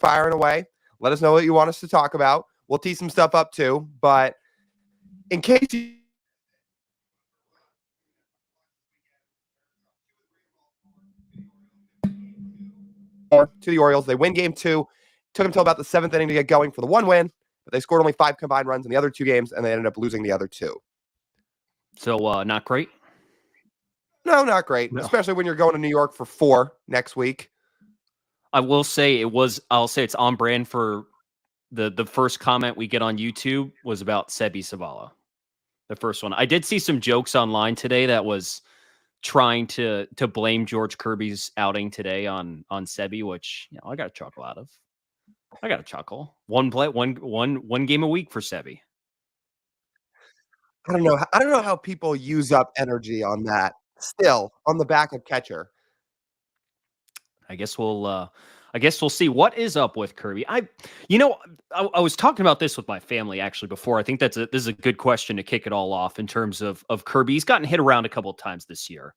firing away. Let us know what you want us to talk about. We'll tee some stuff up too. But in case you to the Orioles, they win game 2. Took them until about the 7th inning to get going for the 1 win, but they scored only 5 combined runs in the other 2 games, and they ended up losing the other 2. So not great? No, not great, especially when you're going to New York for 4 next week. I will say I'll say it's on brand for the first comment we get on YouTube was about Sebi Zavala. The first one. I did see some jokes online today that was trying to blame George Kirby's outing today on Sebi, which I got a chuckle out of. I got a chuckle. One game a week for Sebi. I don't know how people use up energy on that. Still on the back of catcher. I guess we'll see what is up with Kirby. I was talking about this with my family actually before. I think this is a good question to kick it all off in terms of Kirby. He's gotten hit around a couple of times this year.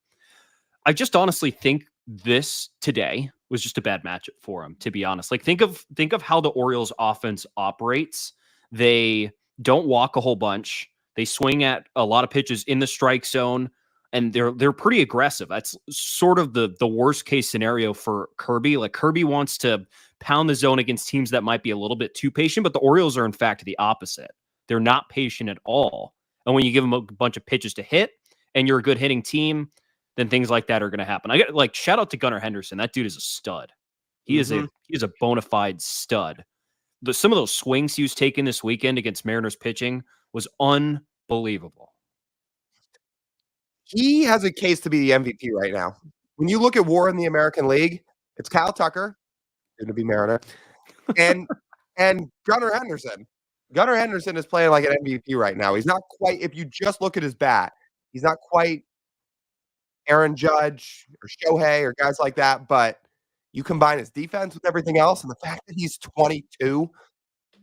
I just honestly think this today was just a bad matchup for him, to be honest. Like think of how the Orioles offense operates. They don't walk a whole bunch. They swing at a lot of pitches in the strike zone, and they're pretty aggressive. That's sort of the worst case scenario for Kirby. Like Kirby wants to pound the zone against teams that might be a little bit too patient, but the Orioles are in fact the opposite. They're not patient at all. And when you give them a bunch of pitches to hit and you're a good hitting team, then things like that are going to happen. I get shout out to Gunnar Henderson. That dude is a stud. He is a bona fide stud. Some of those swings he was taking this weekend against Mariners pitching was unbelievable. He has a case to be the MVP right now. When you look at WAR in the American League, it's Kyle Tucker, going to be Mariner, and Gunnar Henderson. Gunnar Henderson is playing like an MVP right now. He's not quite, if you just look at his bat, he's not quite Aaron Judge or Shohei or guys like that, but you combine his defense with everything else, and the fact that he's 22,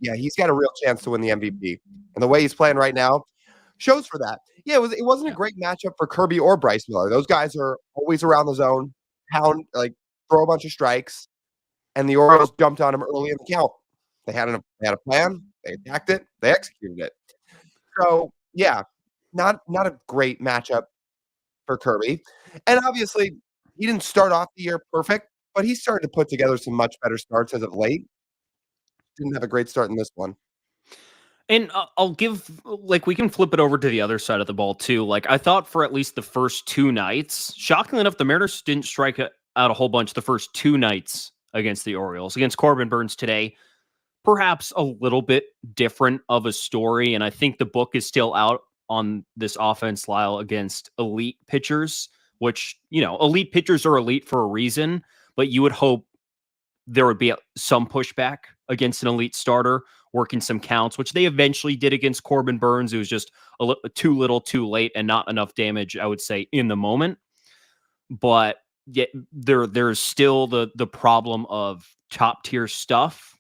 yeah, he's got a real chance to win the MVP. And the way he's playing right now shows for that. Yeah, it wasn't a great matchup for Kirby or Bryce Miller. Those guys are always around the zone, throw a bunch of strikes, and the Orioles jumped on him early in the count. They had a plan, they attacked it, they executed it. So yeah, not a great matchup for Kirby. And obviously, he didn't start off the year perfect, but he started to put together some much better starts as of late. Didn't have a great start in this one. And I'll give, we can flip it over to the other side of the ball, too. I thought for at least the first 2 nights, shockingly enough, the Mariners didn't strike out a whole bunch the first 2 nights against the Orioles. Against Corbin Burnes today, perhaps a little bit different of a story, and I think the book is still out on this offense, Lyle, against elite pitchers, which, elite pitchers are elite for a reason, but you would hope there would be some pushback against an elite starter working some counts, which they eventually did against Corbin Burnes. It was just too little, too late, and not enough damage, I would say, in the moment. But yet there's still the problem of top tier stuff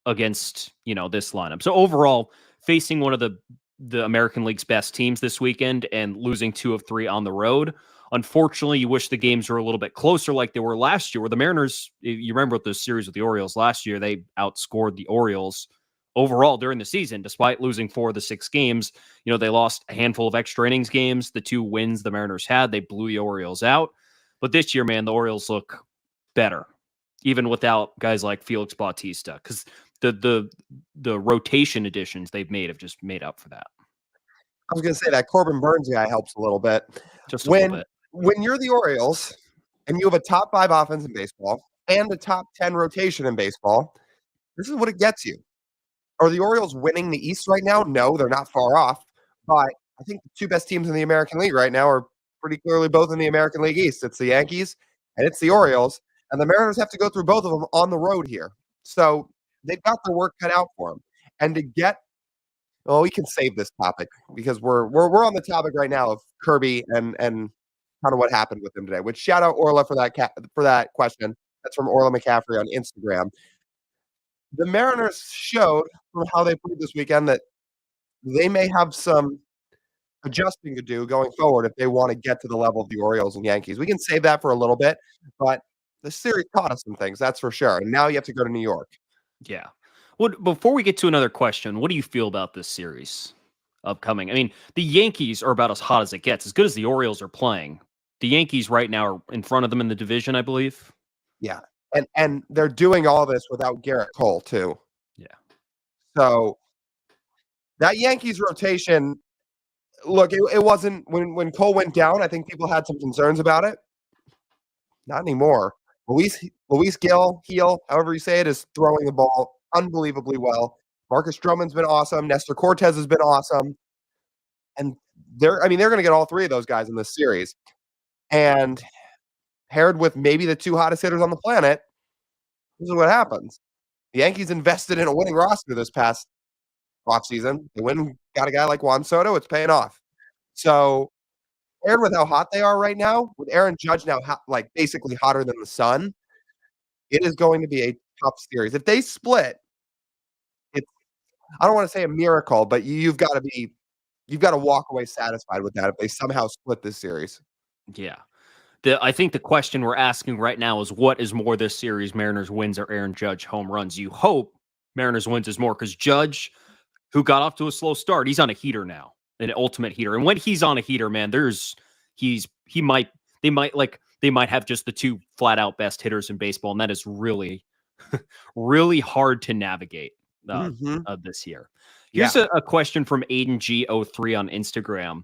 against, this lineup. So overall, facing one of the American League's best teams this weekend and losing 2 of 3 on the road. Unfortunately, you wish the games were a little bit closer like they were last year, where the Mariners, you remember the series with the Orioles last year, they outscored the Orioles overall during the season, despite losing 4 of the 6 games. They lost a handful of extra innings games. The 2 wins the Mariners had, they blew the Orioles out. But this year, man, the Orioles look better, even without guys like Felix Bautista, because the rotation additions they've made have just made up for that. I was going to say that Corbin Burnes guy helps a little bit. Just a little bit. When you're the Orioles and you have a top 5 offense in baseball and a top 10 rotation in baseball, this is what it gets you. Are the Orioles winning the East right now? No, they're not far off. But I think the 2 best teams in the American League right now are pretty clearly both in the American League East. It's the Yankees and it's the Orioles. And the Mariners have to go through both of them on the road here. So they've got their work cut out for them. And to get we can save this topic because we're on the topic right now of Kirby and kind of what happened with him today. Which shout out Orla for that question. That's from Orla McCaffrey on Instagram. The Mariners showed from how they played this weekend that they may have some adjusting to do going forward if they want to get to the level of the Orioles and Yankees. We can save that for a little bit, but the series taught us some things, that's for sure. And now you have to go to New York. Yeah. What before we get to another question, what do you feel about this series upcoming? I mean, the Yankees are about as hot as it gets, as good as the Orioles are playing. The Yankees right now are in front of them in the division, I believe. Yeah. And they're doing all this without Garrett Cole too. Yeah. So that Yankees rotation, look, it wasn't when Cole went down, I think people had some concerns about it. Not anymore. Luis Gil, however you say it, is throwing the ball unbelievably well. Marcus Stroman's been awesome. Nestor Cortez has been awesome. And they're going to get all three of those guys in this series. And paired with maybe the two hottest hitters on the planet, this is what happens. The Yankees invested in a winning roster this past offseason. They went and got a guy like Juan Soto. It's paying off. So paired with how hot they are right now, with Aaron Judge now basically hotter than the sun, it is going to be a tough series. If they split, it's I don't want to say a miracle, but you've got to walk away satisfied with that if they somehow split this series. Yeah. I think the question we're asking right now is what is more this series, Mariners wins or Aaron Judge home runs? You hope Mariners wins is more because Judge, who got off to a slow start, he's on a heater now, an ultimate heater. And when he's on a heater, man, they might have just the two flat out best hitters in baseball, and that is really, really hard to navigate this year. Here's a question from Aiden G03 on Instagram.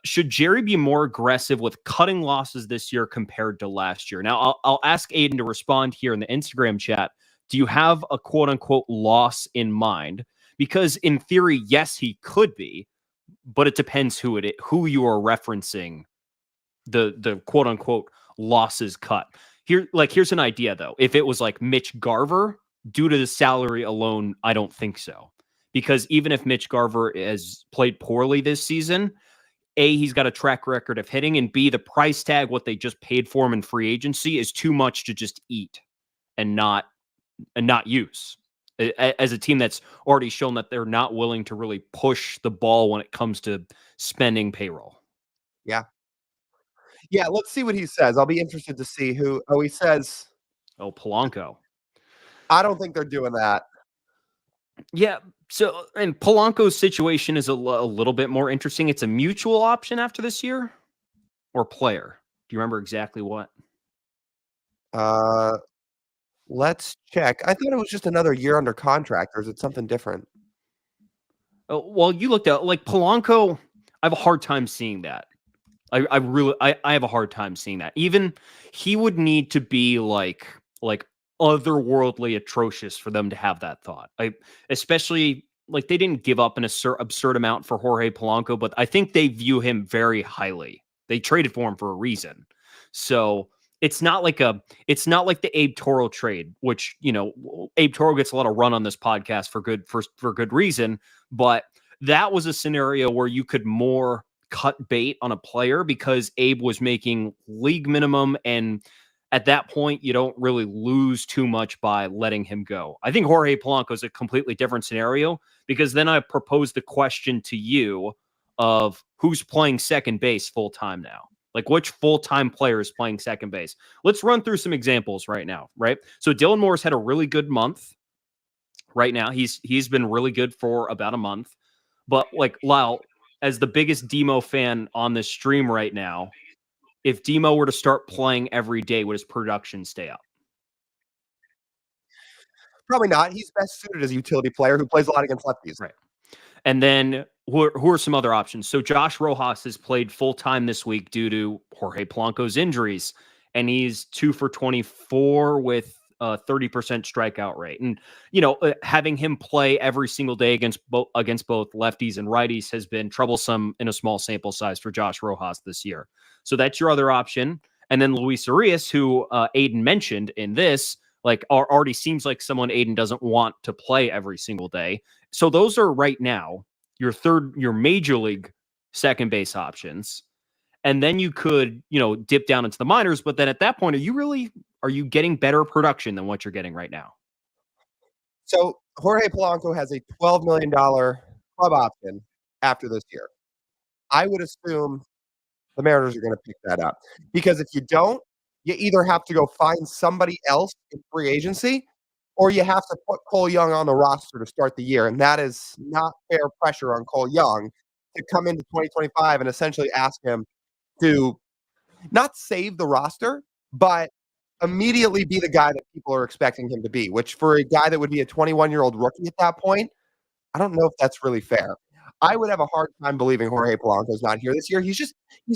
Should Jerry be more aggressive with cutting losses this year compared to last year? Now, I'll ask Aiden to respond here in the Instagram chat. Do you have a quote unquote loss in mind? Because in theory, yes, he could be, but it depends who you are referencing the quote unquote losses cut. Here's an idea though. If it was like Mitch Garver, due to the salary alone, I don't think so. Because even if Mitch Garver has played poorly this season, A, he's got a track record of hitting, and B, the price tag, what they just paid for him in free agency, is too much to just eat and not use. As a team that's already shown that they're not willing to really push the ball when it comes to spending payroll. Yeah. Yeah, let's see what he says. I'll be interested to see who. Oh, he says. Oh, Polanco. I don't think they're doing that. Yeah. So, and Polanco's situation is a little bit more interesting. It's a mutual option after this year, or player. Do you remember exactly what? Let's check. I thought it was just another year under contract, or is it something different? Well, you looked at like Polanco. I have a hard time seeing that. I really have a hard time seeing that. Even he would need to be like otherworldly atrocious for them to have that thought. Especially like they didn't give up an absurd amount for Jorge Polanco, but I think they view him very highly. They traded for him for a reason. So it's not like the Abe Toro trade, which, Abe Toro gets a lot of run on this podcast for good reason, but that was a scenario where you could more cut bait on a player because Abe was making league minimum, and at that point you don't really lose too much by letting him go. I think Jorge Polanco is a completely different scenario because then I propose the question to you of who's playing second base full time now. Like which full-time player is playing second base? Let's run through some examples right now, right? So Dylan Moore's had a really good month right now. He's been really good for about a month. But like Lyle, as the biggest Demo fan on this stream right now, if Demo were to start playing every day, would his production stay up? Probably not. He's best suited as a utility player who plays a lot against lefties. Right. And then who are some other options? So Josh Rojas has played full-time this week due to Jorge Polanco's injuries, and he's 2 for 24 with a 30% strikeout rate. And, having him play every single day against both lefties and righties has been troublesome in a small sample size for Josh Rojas this year. So that's your other option. And then Luis Arias, who Aiden mentioned in this, already seems like someone Aiden doesn't want to play every single day. So those are right now your major league second base options. And then you could, dip down into the minors. But then at that point, are you getting better production than what you're getting right now? So Jorge Polanco has a $12 million club option after this year. I would assume the Mariners are going to pick that up because if you don't, you either have to go find somebody else in free agency or you have to put Cole Young on the roster to start the year. And that is not fair pressure on Cole Young to come into 2025 and essentially ask him to not save the roster, but immediately be the guy that people are expecting him to be, which for a guy that would be a 21-year-old rookie at that point, I don't know if that's really fair. I would have a hard time believing Jorge Polanco's not here this year. He's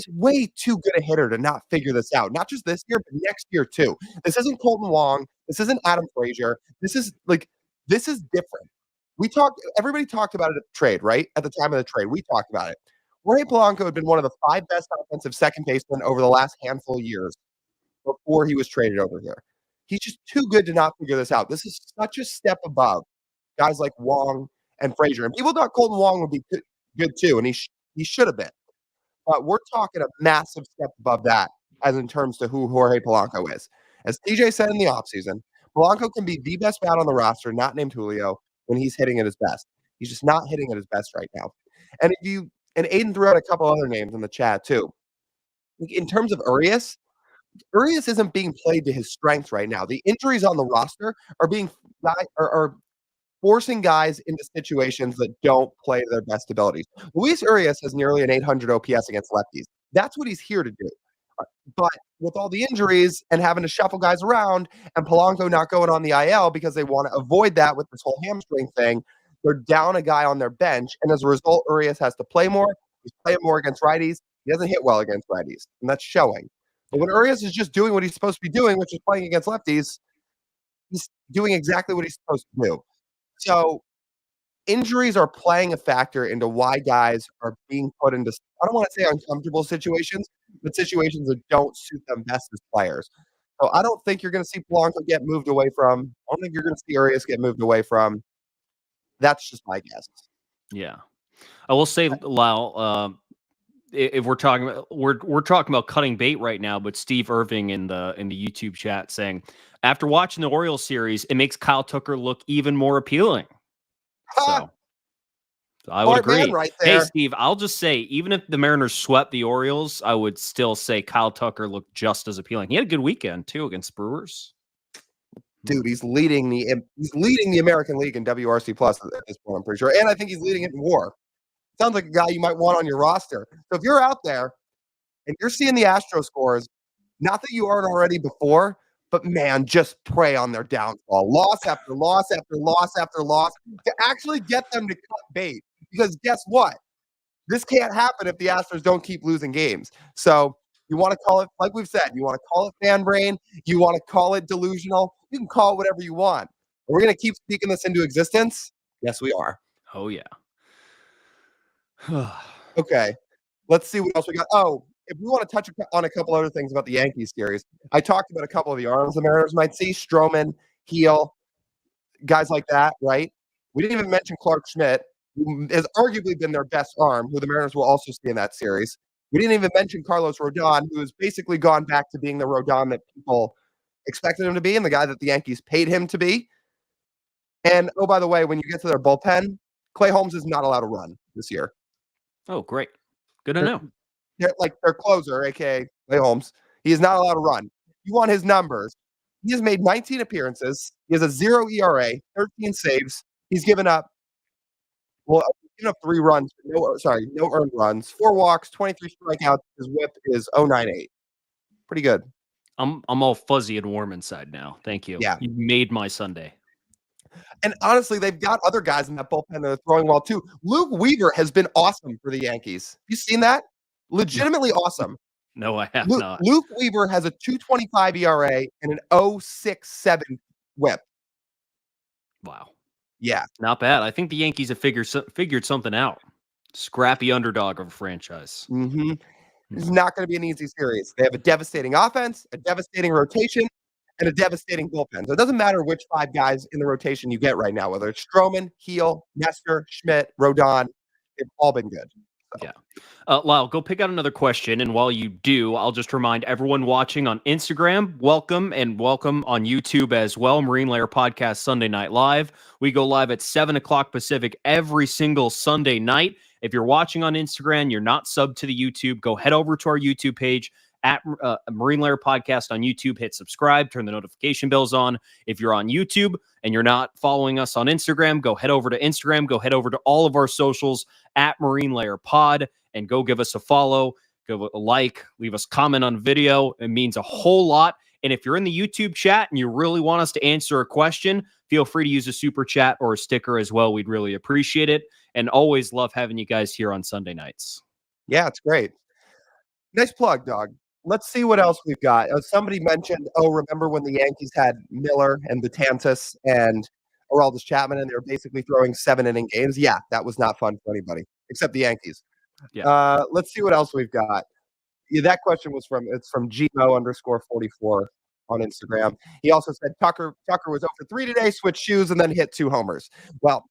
way too good a hitter to not figure this out. Not just this year, but next year too. This isn't Colton Wong. This isn't Adam Frazier. This is different. Everybody talked about it at the trade, right? At the time of the trade, we talked about it. Jorge Polanco had been one of the 5 best offensive second basemen over the last handful of years before he was traded over here. He's just too good to not figure this out. This is such a step above guys like Wong and Frazier. And people thought Colton Wong would be good too, and he should have been. But we're talking a massive step above that as in terms to who Jorge Polanco is. As TJ said in the offseason, Polanco can be the best bat on the roster, not named Julio, when he's hitting at his best. He's just not hitting at his best right now. And Aiden threw out a couple other names in the chat too. In terms of Urias isn't being played to his strengths right now. The injuries on the roster are forcing guys into situations that don't play to their best abilities. Luis Urias has nearly an 800 OPS against lefties. That's what he's here to do. But with all the injuries and having to shuffle guys around and Polanco not going on the IL because they want to avoid that with this whole hamstring thing, they're down a guy on their bench. And as a result, Urias has to play more. He's playing more against righties. He doesn't hit well against righties, and that's showing. But when Urias is just doing what he's supposed to be doing, which is playing against lefties, he's doing exactly what he's supposed to do. So injuries are playing a factor into why guys are being put into, I don't want to say uncomfortable situations, but situations that don't suit them best as players. So I don't think you're going to see Polanco get moved away from. I don't think you're going to see Urias get moved away from. That's just my guess. Yeah. I will say, Lyle, if we're talking about we're talking about cutting bait right now, but Steve Irving in the YouTube chat saying after watching the Orioles series, it makes Kyle Tucker look even more appealing. So I would agree. Right there. Hey, Steve, I'll just say, even if the Mariners swept the Orioles, I would still say Kyle Tucker looked just as appealing. He had a good weekend too against Brewers. Dude, he's leading the American League in WRC plus at this point, I'm pretty sure, and I think he's leading it in WAR. Sounds like a guy you might want on your roster. So if you're out there and you're seeing the Astro scores, not that you aren't already before, but man, just prey on their downfall. Loss after loss after loss after loss to actually get them to cut bait. Because guess what? This can't happen if the Astros don't keep losing games. So you want to call it, like we've said, you want to call it fan brain, you want to call it delusional, you can call it whatever you want. We're going to keep speaking this into existence? Yes, we are. Oh, yeah. Okay, let's see what else we got. Oh, if we want to touch on a couple other things about the Yankees series, I talked about a couple of the arms the Mariners might see, Stroman, Heel, guys like that, right? We didn't even mention Clark Schmidt, who has arguably been their best arm, who the Mariners will also see in that series. We didn't even mention Carlos Rodon, who has basically gone back to being the Rodon that people expected him to be and the guy that the Yankees paid him to be. And, oh, by the way, when you get to their bullpen, Clay Holmes is not allowed to run this year. Oh, great. Good to know. Their closer, a.k.a. Clay Holmes, he is not allowed to run. You want his numbers. He has made 19 appearances. He has a 0 ERA, 13 saves. He's given up 3 runs. No earned runs. 4 walks, 23 strikeouts. His whip is 0.98. Pretty good. I'm all fuzzy and warm inside now. Thank you. Yeah. You made my Sunday. And honestly, they've got other guys in that bullpen that are throwing well too. Luke Weaver has been awesome for the Yankees. You seen that? Legitimately awesome. No, I have not. Luke Weaver has a 2.25 ERA and an 0.67 whip. Wow. Yeah. Not bad. I think the Yankees have figured something out. Scrappy underdog of a franchise. Mm-hmm. It's not going to be an easy series. They have a devastating offense, a devastating rotation, and a devastating bullpen. So it doesn't matter which 5 guys in the rotation you get right now, whether it's Stroman, Heel, Nestor, Schmidt, Rodon, they've all been good. So. Yeah. Lyle, go pick out another question. And while you do, I'll just remind everyone watching on Instagram, welcome on YouTube as well. Marine Layer Podcast Sunday Night Live. We go live at 7 o'clock Pacific every single Sunday night. If you're watching on Instagram, you're not subbed to the YouTube, go head over to our YouTube page at Marine Layer Podcast on YouTube. Hit subscribe, turn the notification bells on. If you're on YouTube and you're not following us on Instagram, go head over to Instagram, go head over to all of our socials at Marine Layer Pod, and go give us a follow, give a like, leave us a comment on video. It means a whole lot. And if you're in the YouTube chat and you really want us to answer a question, feel free to use a super chat or a sticker as well. We'd really appreciate it. And always love having you guys here on Sunday nights. Yeah, it's great. Nice plug, dog. Let's see what else we've got. Somebody mentioned, remember when the Yankees had Miller and Betances and Aroldis Chapman, and they were basically throwing 7-inning games? Yeah, that was not fun for anybody, except the Yankees. Yeah. Let's see what else we've got. Yeah, that question was from Gmo_44 on Instagram. He also said Tucker was 0 for 3 today, switched shoes, and then hit 2 homers. Well,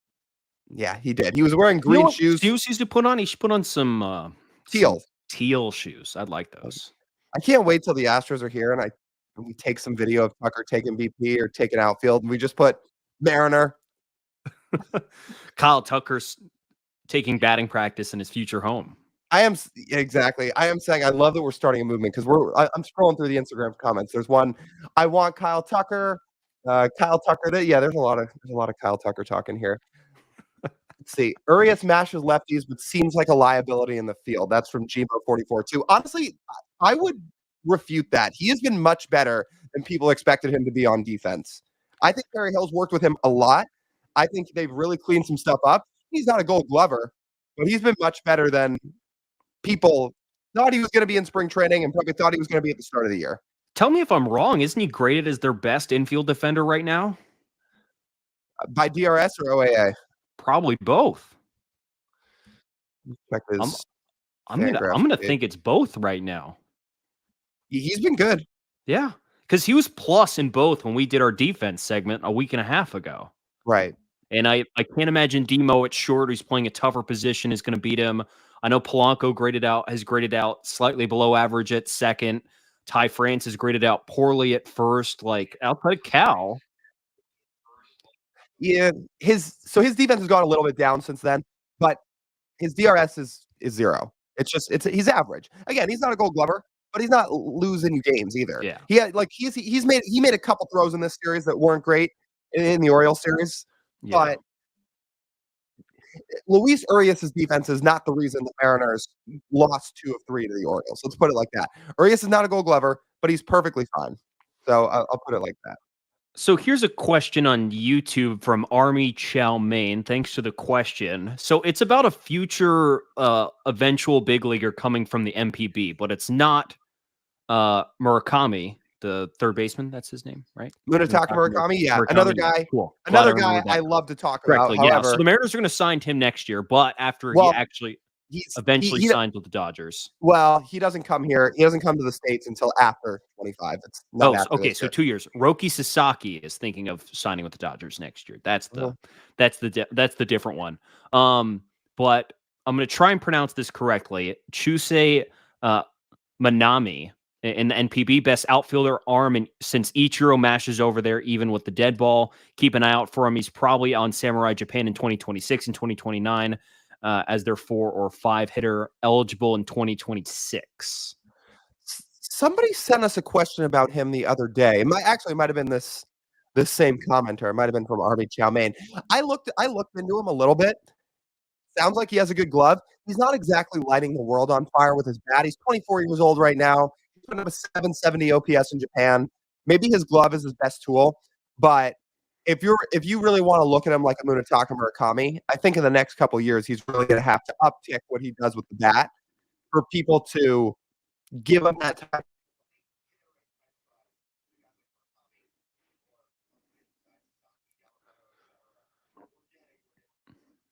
yeah, he did. He was wearing green shoes. Shoes he should put on? He should put on some teal shoes. I'd like those. I can't wait till the Astros are here and we take some video of Tucker taking BP or taking outfield, and we just put Mariner. Kyle Tucker's taking batting practice in his future home. I am saying I love that we're starting a movement because I'm scrolling through the Instagram comments. There's one, I want Kyle Tucker. Kyle Tucker. Yeah, there's a lot of Kyle Tucker talking here. Let's see. Urias mashes lefties, but seems like a liability in the field. That's from Gmo44 too. Honestly, I would refute that. He has been much better than people expected him to be on defense. I think Perry Hill's worked with him a lot. I think they've really cleaned some stuff up. He's not a Gold Glover, but he's been much better than people thought he was going to be in spring training and probably thought he was going to be at the start of the year. Tell me if I'm wrong. Isn't he graded as their best infield defender right now? By DRS or OAA? Probably both. Check this. I'm gonna think it's both right now. He's been good. Yeah, because he was plus in both when we did our defense segment a week and a half ago. Right. And I can't imagine Demo at short, who's playing a tougher position, is going to beat him. I know Polanco has graded out slightly below average at second. Ty France has graded out poorly at first. Like, outside Cal. Yeah, his defense has gone a little bit down since then, but his DRS is 0. He's average. Again, he's not a Gold Glover, but he's not losing games either. Yeah. He made a couple throws in this series that weren't great in the Orioles series, but Luis Urias' defense is not the reason the Mariners lost 2 of 3 to the Orioles. Let's put it like that. Urias is not a Gold Glover, but he's perfectly fine. So I'll put it like that. So here's a question on YouTube from Army Chow Mein. Thanks for the question. So it's about a future eventual big leaguer coming from the MPB, but it's not Murakami, the third baseman. That's his name, right? Munetaka Murakami. Yeah, Murakami. another guy. Cool. Another guy I love to talk about. However, yeah. So the Mariners are going to sign him next year, but after he actually eventually signs with the Dodgers. Well, he doesn't come here. He doesn't come to the States until after 25. It's not after okay. So 2 years. Roki Sasaki is thinking of signing with the Dodgers next year. That's the different one. But I'm going to try and pronounce this correctly. Chusei Manami in the NPB, best outfielder arm, and since Ichiro mashes over there, even with the dead ball, keep an eye out for him. He's probably on Samurai Japan in 2026 and 2029. As their 4 or 5 hitter eligible in 2026. Somebody sent us a question about him the other day. It might have been this same commenter. It might have been from Army Chow Mein. I looked into him a little bit. Sounds like he has a good glove. He's not exactly lighting the world on fire with his bat. He's 24 years old right now. He's putting up a 770 OPS in Japan. Maybe his glove is his best tool, but if you really want to look at him like a Munetaka Murakami, I think in the next couple of years he's really going to have to uptick what he does with the bat for people to give him that time.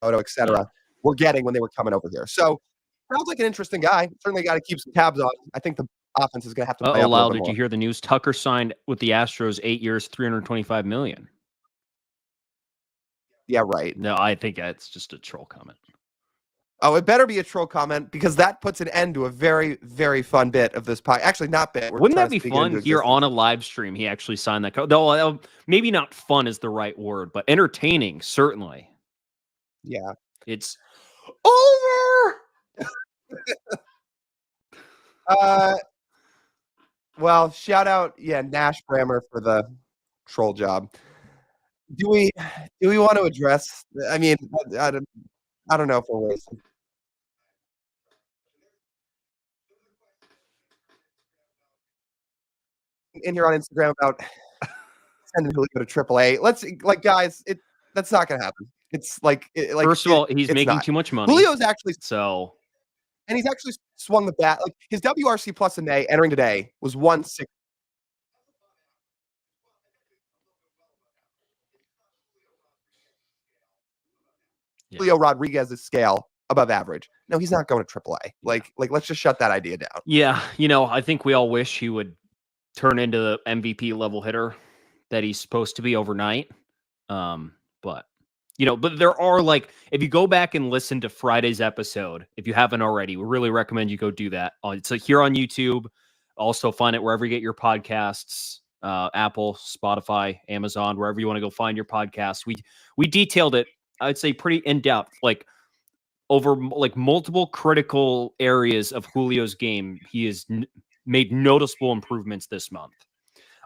Etc. We're getting when they were coming over here. So sounds like an interesting guy. Certainly got to keep some tabs on. I think the offense is going to have to play up a little bit more. Did you hear the news? Tucker signed with the Astros 8 years, $325 million. Yeah, right. No, I think that's just a troll comment. Oh, it better be a troll comment because that puts an end to a very, very fun bit of this pie. Actually, not bit. Wouldn't that be fun here on a live stream? He actually signed that code. Though maybe not fun is the right word, but entertaining, certainly. Yeah. It's over. Well, shout out, Nash Brammer for the troll job. Do we want to address? I mean, I don't know if we're wasting. In here on Instagram about sending Julio to AAA. Let's guys, that's not gonna happen. It's First of all, he's it's making not. too much money. Julio's actually So and he's actually swung the bat. Like his WRC plus in May entering today was 160. Julio Rodriguez's scale above average. No, he's not going to AAA. Like let's just shut that idea down. yeah, I think we all wish he would turn into the MVP level hitter that he's supposed to be overnight. But but there are if you go back and listen to Friday's episode, if you haven't already, we really recommend you go do that. It's here on YouTube. Also find it wherever you get your podcasts, Apple, Spotify, Amazon, wherever you want to go find your podcasts. We detailed it, I'd say pretty in depth, over multiple critical areas of Julio's game. He has made noticeable improvements this month.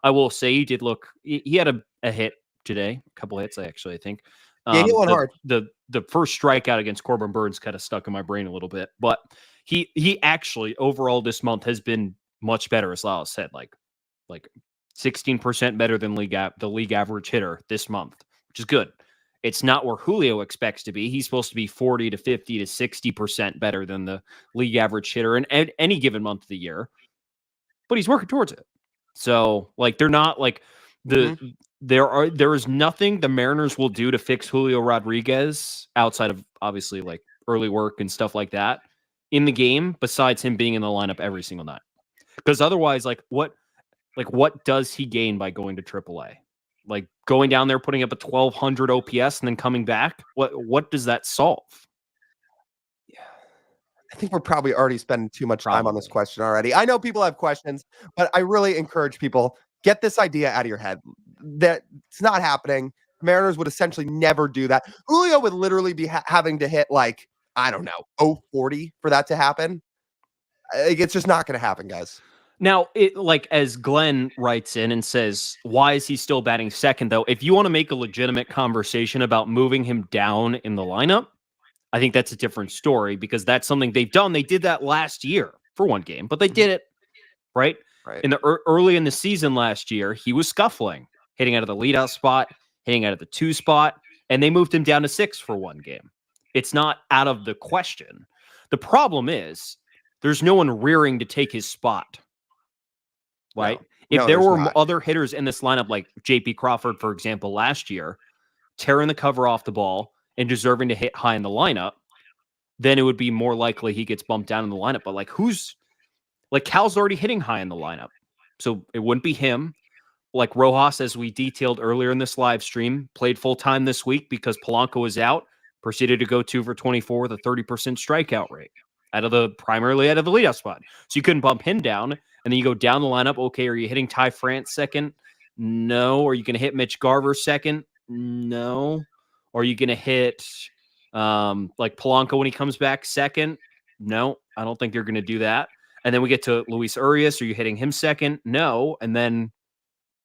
I will say he did look. He had a hit today, a couple hits actually. I think. Yeah, he went hard. The first strikeout against Corbin Burns kind of stuck in my brain a little bit, but he actually overall this month has been much better, as Lyle said, like 16% better than the league average hitter this month, which is good. It's not where Julio expects to be. He's supposed to be 40 to 50 to 60% better than the league average hitter in any given month of the year, but he's working towards it. So they're not there is nothing the Mariners will do to fix Julio Rodriguez outside of obviously early work and stuff like that in the game, besides him being in the lineup every single night. Because otherwise, what does he gain by going to AAA? Going down there, putting up a 1,200 OPS and then coming back? What does that solve? Yeah, I think we're probably already spending too much time on this question already. I know people have questions, but I really encourage people, get this idea out of your head. That it's not happening. Mariners would essentially never do that. Julio would literally be having to hit I don't know, 040 for that to happen. It's just not going to happen, guys. Now, as Glenn writes in and says, why is he still batting second, though? If you want to make a legitimate conversation about moving him down in the lineup, I think that's a different story, because that's something they've done. They did that last year for one game, but they did it, right? In the early in the season last year, he was scuffling, hitting out of the leadout spot, hitting out of the 2 spot, and they moved him down to 6 for one game. It's not out of the question. The problem is there's no one rearing to take his spot. Right? If there were other hitters in this lineup, like J.P. Crawford, for example, last year, tearing the cover off the ball and deserving to hit high in the lineup, then it would be more likely he gets bumped down in the lineup. But Cal's already hitting high in the lineup, so it wouldn't be him. Rojas, as we detailed earlier in this live stream, played full-time this week because Polanco was out, proceeded to go 2 for 24 with a 30% strikeout rate primarily out of the leadout spot. So you couldn't bump him down. And then you go down the lineup. Okay, are you hitting Ty France second? No. Are you going to hit Mitch Garver second? No. Are you going to hit Polanco when he comes back second? No, I don't think you're going to do that. And then we get to Luis Urias. Are you hitting him second? No. And then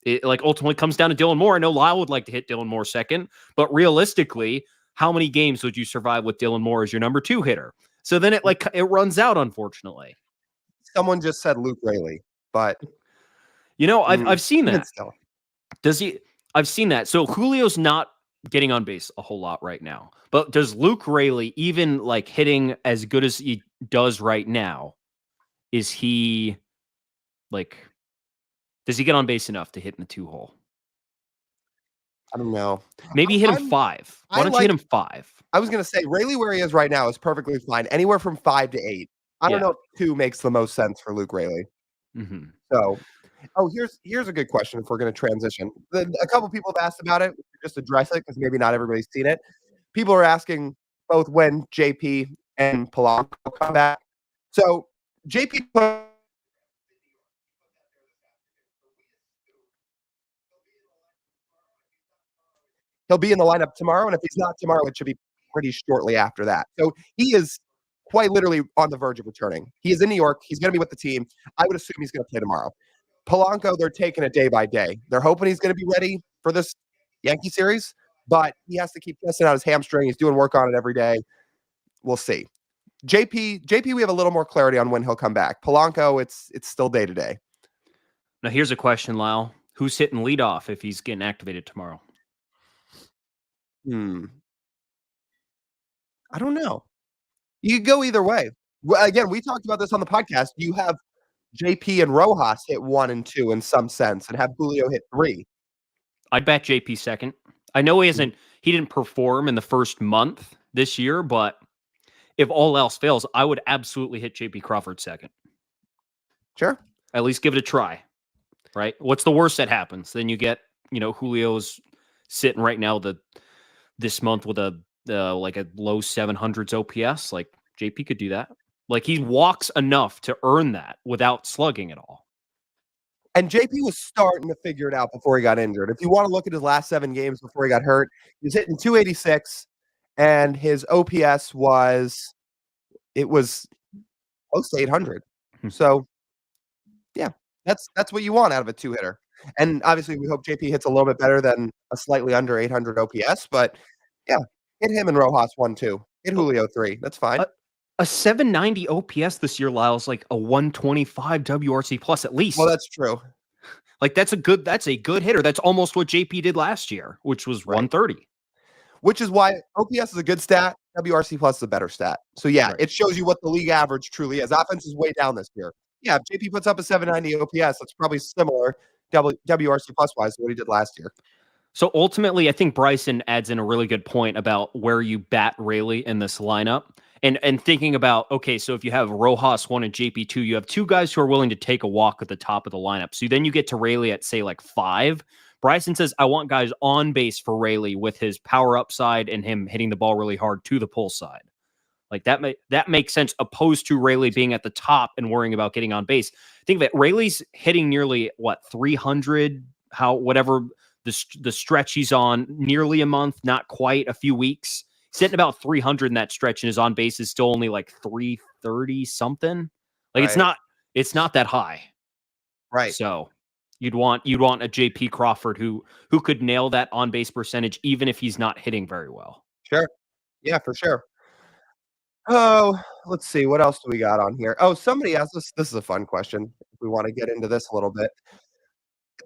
it ultimately comes down to Dylan Moore. I know Lyle would like to hit Dylan Moore second, but realistically, how many games would you survive with Dylan Moore as your number 2 hitter? So then it runs out, unfortunately. Someone just said Luke Raley, but I've seen that. Still. I've seen that. So Julio's not getting on base a whole lot right now, but does Luke Raley, even hitting as good as he does right now, is he does he get on base enough to hit in the 2 hole? I don't know. Maybe hit him 5. Why don't you hit him 5? I was going to say Raley where he is right now is perfectly fine. Anywhere from 5 to 8. I don't know if 2 makes the most sense for Luke Raley. Mm-hmm. So, here's a good question if we're going to transition. A couple people have asked about it. Just address it because maybe not everybody's seen it. People are asking both when JP and Polanco come back. So, JP he'll be in the lineup tomorrow, and if he's not tomorrow, it should be pretty shortly after that. So he is quite literally on the verge of returning. He is in New York. He's going to be with the team. I would assume he's going to play tomorrow. Polanco, they're taking it day by day. They're hoping he's going to be ready for this Yankee series, but he has to keep testing out his hamstring. He's doing work on it every day. We'll see. JP, we have a little more clarity on when he'll come back. Polanco, it's still day to day. Now, here's a question, Lyle. Who's hitting leadoff if he's getting activated tomorrow? I don't know. You could go either way. Well, again, we talked about this on the podcast. You have JP and Rojas hit 1 and 2 in some sense, and have Julio hit 3. I'd bet JP second. I know he didn't perform in the first month this year, but if all else fails, I would absolutely hit JP Crawford second. Sure. At least give it a try, right? What's the worst that happens? Then you get, Julio's sitting right now this month with a like a low 700s OPS. Like JP could do that. Like he walks enough to earn that without slugging at all. And JP was starting to figure it out before he got injured. If you want to look at his last 7 games before he got hurt, he was hitting 286, and his OPS was close to 800. So, yeah, that's what you want out of a 2-hitter. And obviously, we hope JP hits a little bit better than a slightly under 800 OPS. But yeah, hit him and Rojas 1-2. Hit Julio 3. That's fine. A 790 OPS this year, Lyle, is like a 125 WRC plus at least. Well, that's true. Like that's a good hitter. That's almost what JP did last year, which was 130. Which is why OPS is a good stat. WRC plus is a better stat. So yeah, It shows you what the league average truly is. Offense is way down this year. Yeah, if JP puts up a 790 OPS, that's probably similar WRC plus wise to what he did last year. So ultimately, I think Bryson adds in a really good point about where you bat Raley in this lineup. And thinking about, okay, so if you have Rojas 1 and JP 2, you have 2 guys who are willing to take a walk at the top of the lineup. So then you get to Raley at, say, like 5. Bryson says, I want guys on base for Raley with his power upside and him hitting the ball really hard to the pull side. Like that makes sense, opposed to Raley being at the top and worrying about getting on base. Think of it, Raley's hitting nearly, 300, whatever the stretch he's on, nearly a month, not quite, a few weeks. Sitting about 300 in that stretch, and his on base is still only like 330 something. Like it's not that high. Right. So you'd want a JP Crawford who could nail that on base percentage even if he's not hitting very well. Sure. Yeah, for sure. Oh, let's see. What else do we got on here? Oh, somebody asked us. This is a fun question. If we want to get into this a little bit.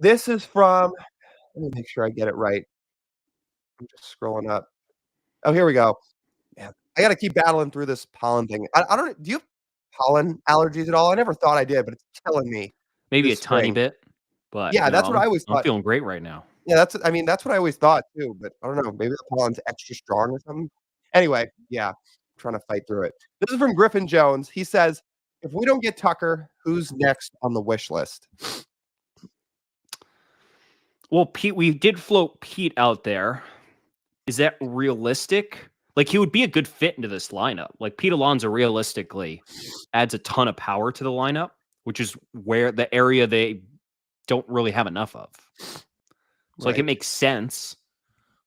This is from, let me make sure I get it right. I'm just scrolling up. Oh, here we go. Man, I got to keep battling through this pollen thing. I don't. Do you have pollen allergies at all? I never thought I did, but it's killing me. Maybe a tiny bit, but yeah, that's what I always thought. I'm feeling great right now. Yeah, that's what I always thought too. But I don't know. Maybe the pollen's extra strong or something. Anyway, yeah, I'm trying to fight through it. This is from Griffin Jones. He says, "If we don't get Tucker, who's next on the wish list?" Well, Pete, we did float Pete out there. Is that realistic? Like, he would be a good fit into this lineup. Like, Pete Alonso realistically adds a ton of power to the lineup, which is where the area they don't really have enough of. So, like, it makes sense.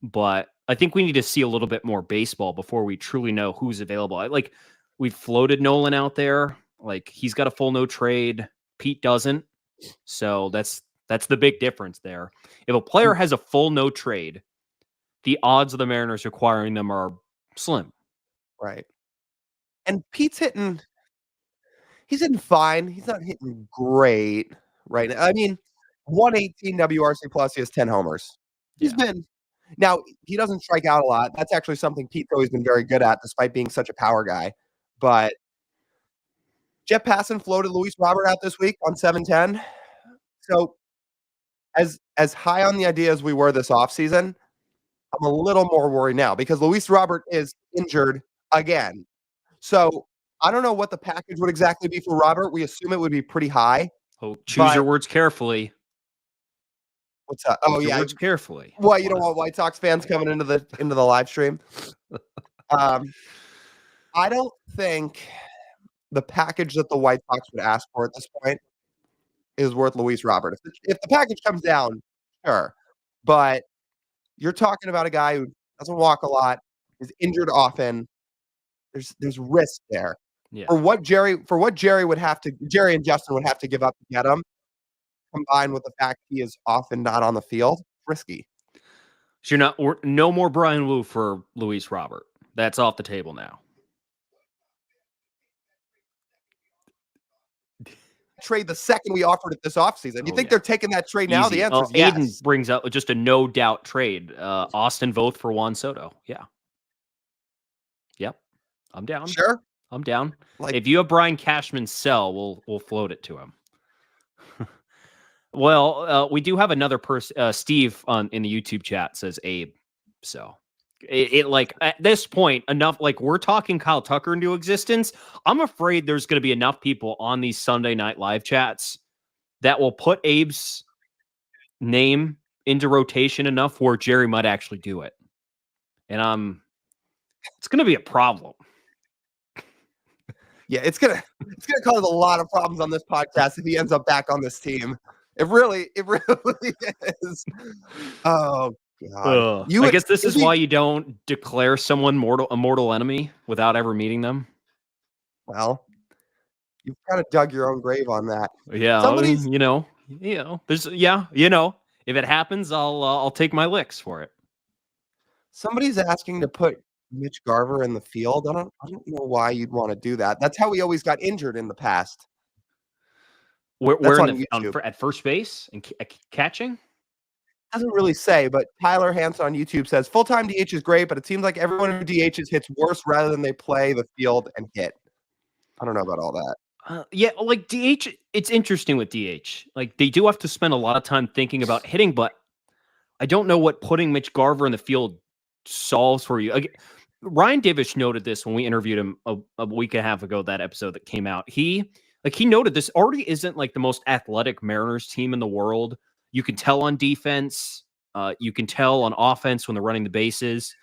But I think we need to see a little bit more baseball before we truly know who's available. Like, we floated Nolan out there. Like, he's got a full no trade. Pete doesn't. So, that's the big difference there. If a player has a full no trade, the odds of the Mariners acquiring them are slim. Right. And Pete's hitting fine. He's not hitting great right now. I mean, 118 WRC plus, he has 10 homers. Now, he doesn't strike out a lot. That's actually something Pete's always been very good at, despite being such a power guy. But Jeff Passan floated Luis Robert out this week on 710. So as high on the idea as we were this offseason, I'm a little more worried now because Luis Robert is injured again. So I don't know what the package would exactly be for Robert. We assume it would be pretty high. Oh, choose your words carefully. What's that? Oh, yeah. Words carefully. Well, you don't want White Sox fans coming into the live stream. I don't think the package that the White Sox would ask for at this point is worth Luis Robert. If the package comes down, sure. But you're talking about a guy who doesn't walk a lot, is injured often. There's risk there. Yeah. For what Jerry and Justin would have to give up to get him, combined with the fact he is often not on the field, risky. So no more Brian Wu for Luis Robert. That's off the table now. Trade the second we offered it this offseason. You think they're taking that trade now? The answer is yes. Aiden brings up just a no doubt trade. Austin Voth for Juan Soto. Yeah. Yep. I'm down. Sure. I'm down. Like, if you have Brian Cashman sell, we'll float it to him. Well, we do have another person, Steve, in the YouTube chat says Abe. So it like at this point, enough. Like, we're talking Kyle Tucker into existence. I'm afraid there's going to be enough people on these Sunday night live chats that will put Abe's name into rotation enough where Jerry might actually do it, and it's going to be a problem. Yeah, it's gonna cause a lot of problems on this podcast if he ends up back on this team. It really is. Oh God! I guess this is why you don't declare someone a mortal enemy without ever meeting them. Well, you've kind of dug your own grave on that. Yeah, there's if it happens, I'll take my licks for it. Somebody's asking to put Mitch Garver in the field. I don't know why you'd want to do that. That's how he always got injured in the past. Where at first base and catching? Doesn't really say, but Tyler Hansen on YouTube says full-time DH is great, but it seems like everyone who DHs hits worse rather than they play the field and hit. I don't know about all that. Yeah, like DH, it's interesting with DH. Like, they do have to spend a lot of time thinking about hitting, but I don't know what putting Mitch Garver in the field solves for you. Ryan Divish noted this when we interviewed him a week and a half ago, that episode that came out. He noted this already isn't like the most athletic Mariners team in the world. You can tell on defense. You can tell on offense when they're running the bases.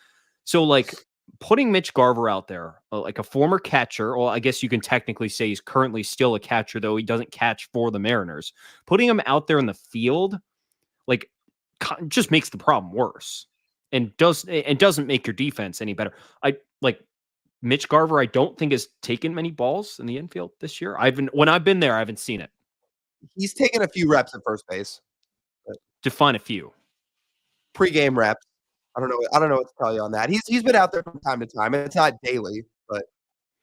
So, like, putting Mitch Garver out there, like a former catcher, well, I guess you can technically say he's currently still a catcher, though he doesn't catch for the Mariners. Putting him out there in the field, like, just makes the problem worse. And doesn't make your defense any better. Mitch Garver, I don't think has taken many balls in the infield this year. When I've been there, I haven't seen it. He's taken a few reps at first base. Define a few. Pre-game reps. I don't know what to tell you on that. He's been out there from time to time, and it's not daily, but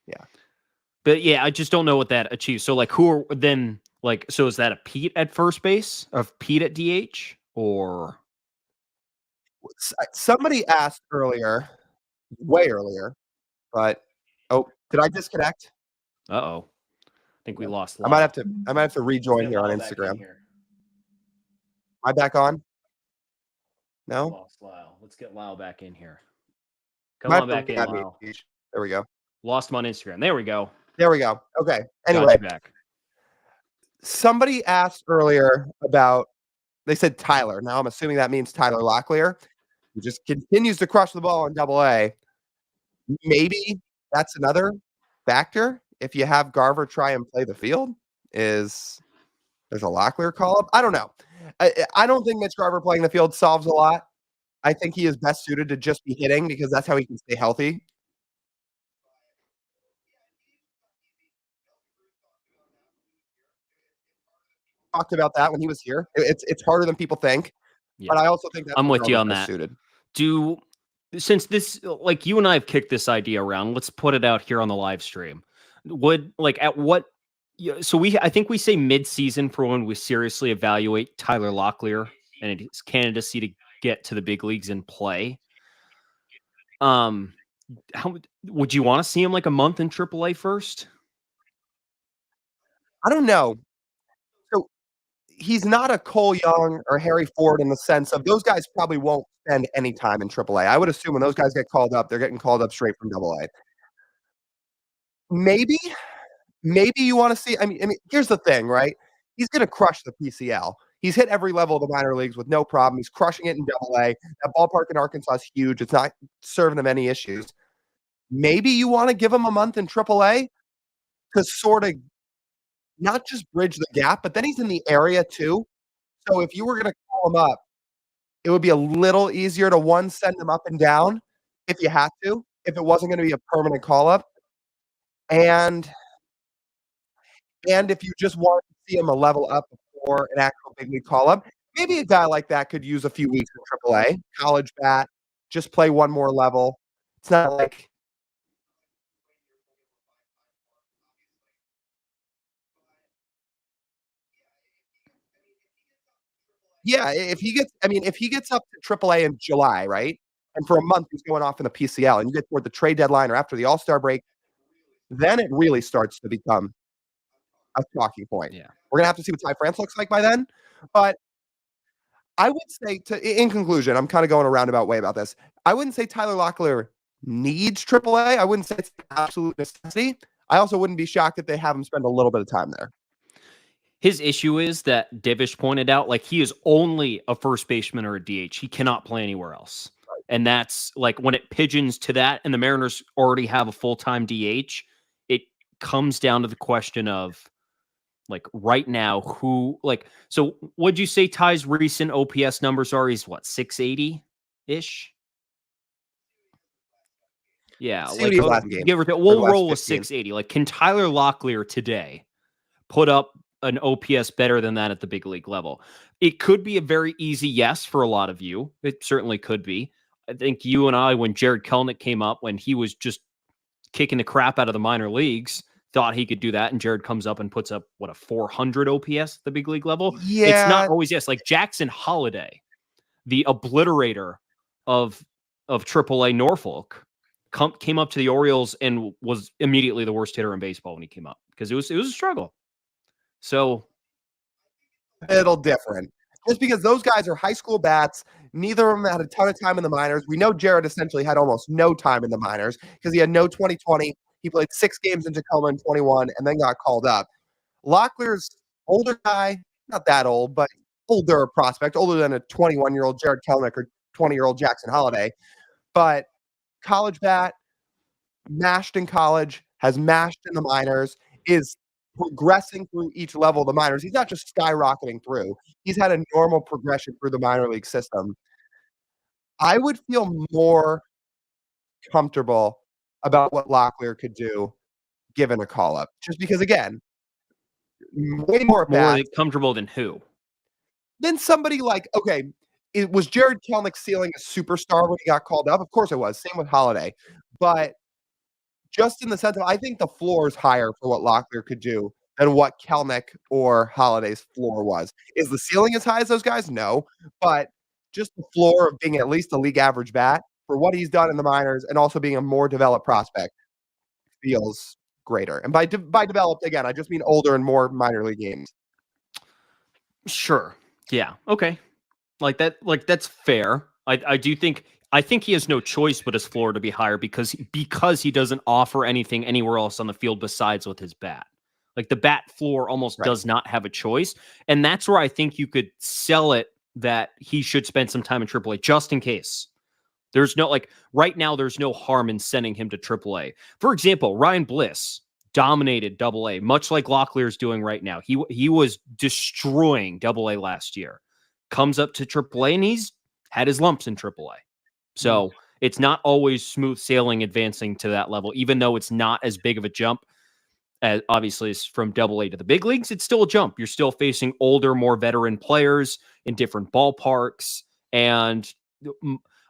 yeah. But yeah, I just don't know what that achieves. So, like, who are then, like, so is that a Pete at first base, or Pete at DH, or? Somebody asked earlier, way earlier, but did I disconnect? Uh-oh. I think we lost Lyle. I might have to rejoin here on Instagram. Am I back on? No? Lost Lyle. Let's get Lyle back in here. Come on back in, Lyle. There we go. Lost him on Instagram. There we go. Okay. Anyway, back. Somebody asked earlier about, they said Tyler. Now I'm assuming that means Tyler Locklear, who just continues to crush the ball in Double-A. Maybe that's another factor. If you have Garver try and play the field, there's a Locklear call-up? I don't know. I don't think Mitch Garver playing the field solves a lot. I think he is best suited to just be hitting because that's how he can stay healthy. Talked about that when he was here. It's harder than people think, but I also think that I'm with you on that. Suited. Since this, like, you and I have kicked this idea around, let's put it out here on the live stream. I think we say mid-season for when we seriously evaluate Tyler Locklear and his candidacy to get to the big leagues and play. How would you want to see him, like, a month in AAA first? I don't know. So he's not a Cole Young or Harry Ford in the sense of those guys probably won't spend any time in AAA. I would assume when those guys get called up, they're getting called up straight from AA. Maybe you want to see. I mean, here's the thing, right? He's going to crush the PCL. He's hit every level of the minor leagues with no problem. He's crushing it in AA. That ballpark in Arkansas is huge. It's not serving him any issues. Maybe you want to give him a month in AAA to sort of not just bridge the gap, but then he's in the area too. So if you were going to call him up, it would be a little easier to send him up and down if you had to, if it wasn't going to be a permanent call up. And if you just want to see him a level up or an actual big league call up. Maybe a guy like that could use a few weeks in AAA, college bat, just play one more level. It's not like, yeah, if he gets up to AAA in July, right? And for a month he's going off in the PCL, and you get toward the trade deadline or after the All-Star break, then it really starts to become a talking point. Yeah. We're gonna have to see what Ty France looks like by then. But I would say, in conclusion, I'm kind of going a roundabout way about this. I wouldn't say Tyler Locklear needs AAA. I wouldn't say it's an absolute necessity. I also wouldn't be shocked if they have him spend a little bit of time there. His issue is that Divish pointed out, like, he is only a first baseman or a DH. He cannot play anywhere else. And that's like when it pigeons to that, and the Mariners already have a full-time DH, it comes down to the question of, like, right now, so what'd you say Ty's recent OPS numbers are? He's what, 680-ish? Yeah, See what like, he has last game. give or take, Or the we'll last roll with 15. 680. Like, can Tyler Locklear today put up an OPS better than that at the big league level? It could be a very easy yes for a lot of you. It certainly could be. I think you and I, when Jared Kelenic came up, when he was just kicking the crap out of the minor leagues, thought he could do that, and Jared comes up and puts up, what, a 400 OPS at the big league level? It's not Yeah, always yes. Like Jackson Holiday, the obliterator of AAA Norfolk, came up to the Orioles and was immediately the worst hitter in baseball when he came up, because it was a struggle. So a little different. Just because those guys are high school bats, neither of them had a ton of time in the minors. We know Jared essentially had almost no time in the minors because he had no 2020. He played 6 games in Tacoma in 21 and then got called up. Locklear's older guy, not that old, but older prospect, older than a 21-year-old Jared Kelenic or 20-year-old Jackson Holiday. But college bat, mashed in college, has mashed in the minors, is progressing through each level of the minors. He's not just skyrocketing through. He's had a normal progression through the minor league system. I would feel more comfortable about what Locklear could do given a call up. Just because, again, way more at more bats comfortable than who? than somebody like, okay, it was Jared Kelenic ceiling a superstar when he got called up? Of course it was. Same with Holiday. But just in the sense of, I think the floor is higher for what Locklear could do than what Kelnick or Holiday's floor was. Is the ceiling as high as those guys? No. But just the floor of being at least a league average bat for what he's done in the minors and also being a more developed prospect feels greater. And by developed, again, I just mean older and more minor league games. Sure. Yeah. Okay. Like that. Like that's fair. I think he has no choice but his floor to be higher because he doesn't offer anything anywhere else on the field besides with his bat. Like the bat floor almost Right. does not have a choice, and that's where I think you could sell it that he should spend some time in AAA just in case. There's no, like, right now there's no harm in sending him to AAA. For example, Ryan Bliss dominated AA, much like Locklear's doing right now. He was destroying AA last year. Comes up to AAA and he's had his lumps in AAA. So it's not always smooth sailing advancing to that level, even though it's not as big of a jump as obviously it's from AA to the big leagues. It's still a jump. You're still facing older, more veteran players in different ballparks. And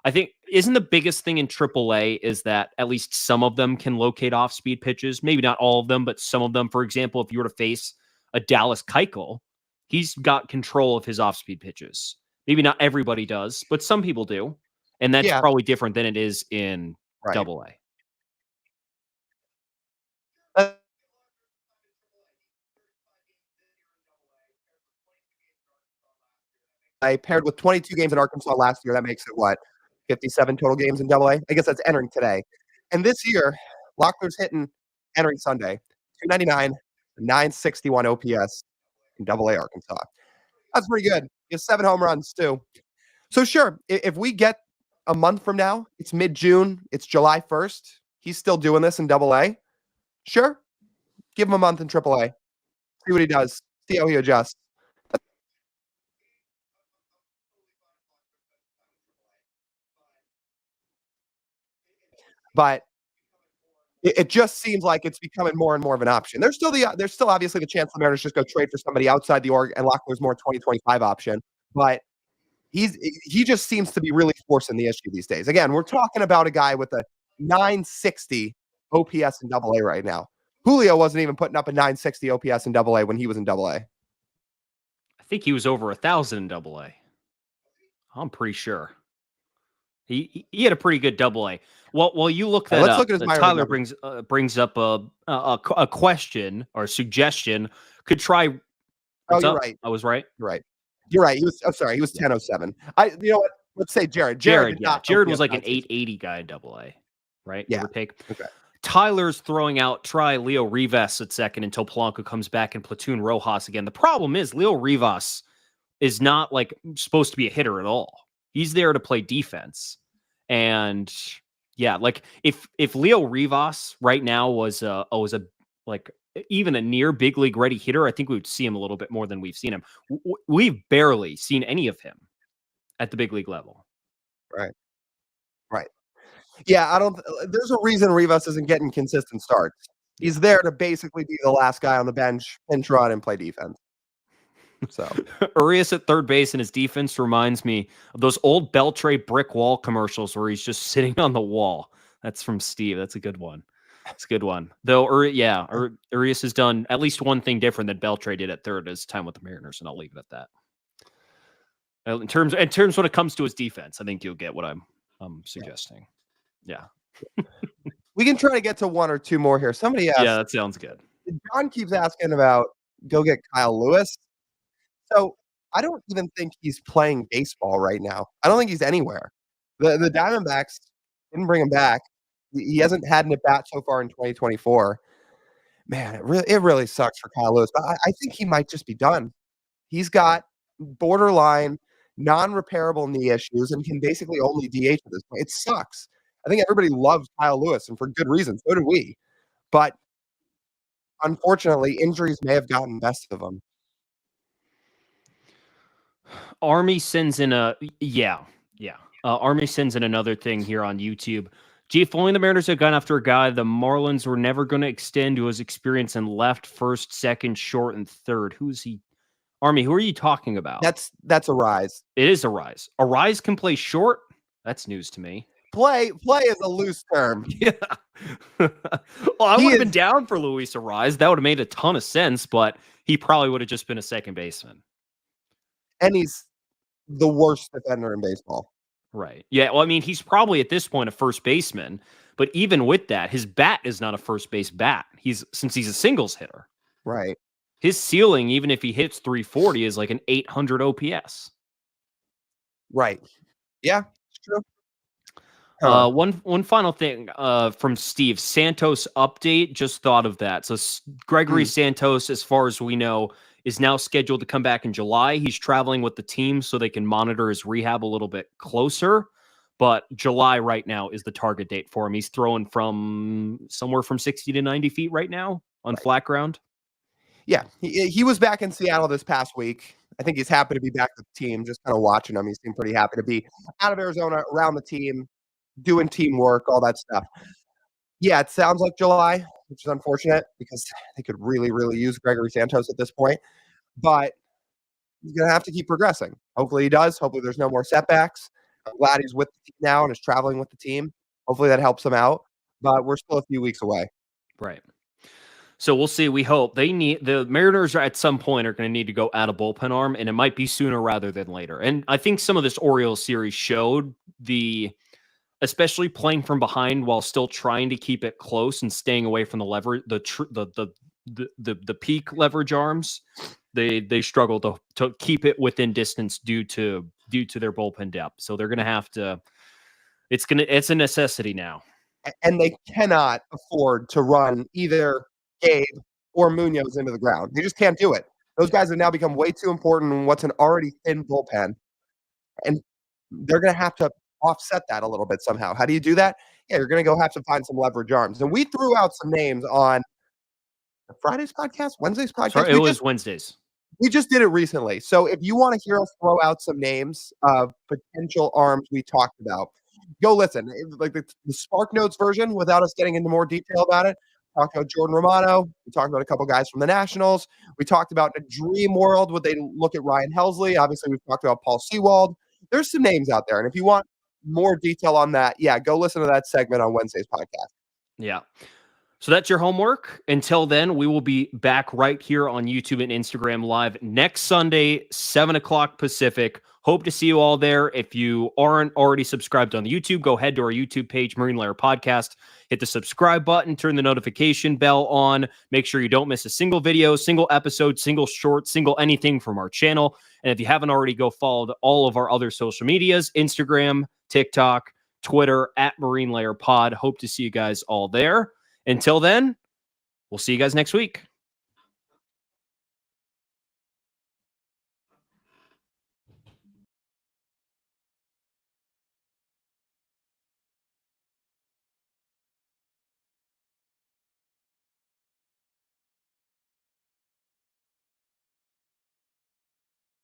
I think isn't the biggest thing in AAA is that at least some of them can locate off-speed pitches. Maybe not all of them, but some of them. For example, if you were to face a Dallas Keuchel, he's got control of his off-speed pitches. Maybe not everybody does, but some people do. And that's Yeah, probably different than it is in right. AA. Uh, I paired with 22 games in Arkansas last year. That makes it what? 57 total games in AA? I guess that's entering today. And this year, Locklear's hitting entering Sunday, 299, 961 OPS in AA Arkansas. That's pretty good. He has 7 home runs too. So sure, if we get a month from now, it's mid-June, it's July 1st, he's still doing this in AA. Sure, give him a month in AAA. See what he does. See how he adjusts. But It just seems like it's becoming more and more of an option. There's still obviously the chance the Mariners just go trade for somebody outside the org, and Locklear's more 2025 option. But he just seems to be really forcing the issue these days. Again, we're talking about a guy with a 960 OPS in Double A right now. Julio wasn't even putting up a 960 OPS in Double A when he was in Double A. I think he was over 1,000 in Double A. I'm pretty sure. He had a pretty good Double A. Well, you look that let's up. look at his minor Tyler league brings up a question or a suggestion. Could try. Oh, you're right. I was right. You're right. He was. I'm sorry. He was 1007. You know what? Let's say Jared. Jared was like an 880 guy in Double A, right? Yeah. Give or take. Okay. Tyler's throwing out try Leo Rivas at second until Polanco comes back and platoon Rojas again. The problem is Leo Rivas is not like supposed to be a hitter at all. He's there to play defense. And yeah, like if Leo Rivas right now was like even a near big league ready hitter, I think we would see him a little bit more than we've seen him. We've barely seen any of him at the big league level. Right. Yeah, there's a reason Rivas isn't getting consistent starts. He's there to basically be the last guy on the bench, pinch run, and play defense. So Urias at third base and his defense reminds me of those old Beltre brick wall commercials where he's just sitting on the wall. That's from Steve. That's a good one. It's a good one. Though, Urias has done at least one thing different than Beltre did at third his time with the Mariners, and I'll leave it at that. In terms when it comes to his defense, I think you'll get what I'm suggesting. Yeah. We can try to get to one or two more here. Somebody asked. Yeah, that sounds good. John keeps asking about go get Kyle Lewis. So I don't even think he's playing baseball right now. I don't think he's anywhere. The Diamondbacks didn't bring him back. He hasn't had an at-bat so far in 2024. Man, it really sucks for Kyle Lewis. But I think he might just be done. He's got borderline non-repairable knee issues and can basically only DH at this point. It sucks. I think everybody loves Kyle Lewis, and for good reason. So did we. But unfortunately, injuries may have gotten best of him. Army sends in Army sends in another thing here on YouTube. Gee, if only the Mariners had gone after a guy the Marlins were never going to extend to his experience in left, first, second, short, and third. Who's he? Army, who are you talking about? That's a Rise. It is a Rise. A Rise can play short? That's news to me. Play is a loose term. Yeah. Well, I would have been down for Luis Arraez. That would have made a ton of sense, but he probably would have just been a second baseman. And he's the worst defender in baseball. Right. Yeah. Well, I mean, he's probably at this point a first baseman, but even with that, his bat is not a first base bat. Since he's a singles hitter. Right. His ceiling, even if he hits 340, is like an 800 OPS. Right. Yeah, it's true. One final thing from Steve. Santos update. Just thought of that. So Gregory Santos, as far as we know, is now scheduled to come back in July. He's traveling with the team so they can monitor his rehab a little bit closer. But July right now is the target date for him. He's throwing from somewhere from 60 to 90 feet right now on flat ground. Yeah, he was back in Seattle this past week. I think he's happy to be back with the team, just kind of watching him. He seemed pretty happy to be out of Arizona, around the team, doing teamwork, all that stuff. Yeah, it sounds like July, which is unfortunate because they could really, really use Gregory Santos at this point. But he's going to have to keep progressing. Hopefully he does. Hopefully there's no more setbacks. I'm glad he's with the team now and is traveling with the team. Hopefully that helps him out. But we're still a few weeks away. Right. So we'll see. We hope the Mariners at some point are going to need to go add a bullpen arm, and it might be sooner rather than later. And I think some of this Orioles series showed especially playing from behind while still trying to keep it close and staying away from the peak leverage arms. They struggle to keep it within distance due to their bullpen depth. So they're going to have to. It's a necessity now. And they cannot afford to run either Gabe or Munoz into the ground. They just can't do it. Those guys have now become way too important in what's an already thin bullpen. And they're going to have to offset that a little bit somehow. How do you do that? Yeah, you're going to have to find some leverage arms. And we threw out some names on Friday's podcast, Wednesday's podcast. Sorry, it was Wednesdays. We just did it recently. So if you want to hear us throw out some names of potential arms we talked about, Go listen. Like the Spark Notes version, without us getting into more detail about it. Talked about Jordan Romano. We talked about a couple guys from the Nationals. We talked about a dream world. Would they look at Ryan Helsley? Obviously, we've talked about Paul Sewald. There's some names out there, and if you want more detail on that, yeah, go listen to that segment on Wednesday's podcast. Yeah. So that's your homework. Until then, we will be back right here on YouTube and Instagram Live next Sunday, 7 o'clock Pacific. Hope to see you all there. If you aren't already subscribed on the YouTube, go head to our YouTube page, Marine Layer Podcast. Hit the subscribe button, turn the notification bell on. Make sure you don't miss a single video, single episode, single short, single anything from our channel. And if you haven't already, go follow all of our other social medias, Instagram, TikTok, Twitter, at Marine Layer Pod. Hope to see you guys all there. Until then, we'll see you guys next week.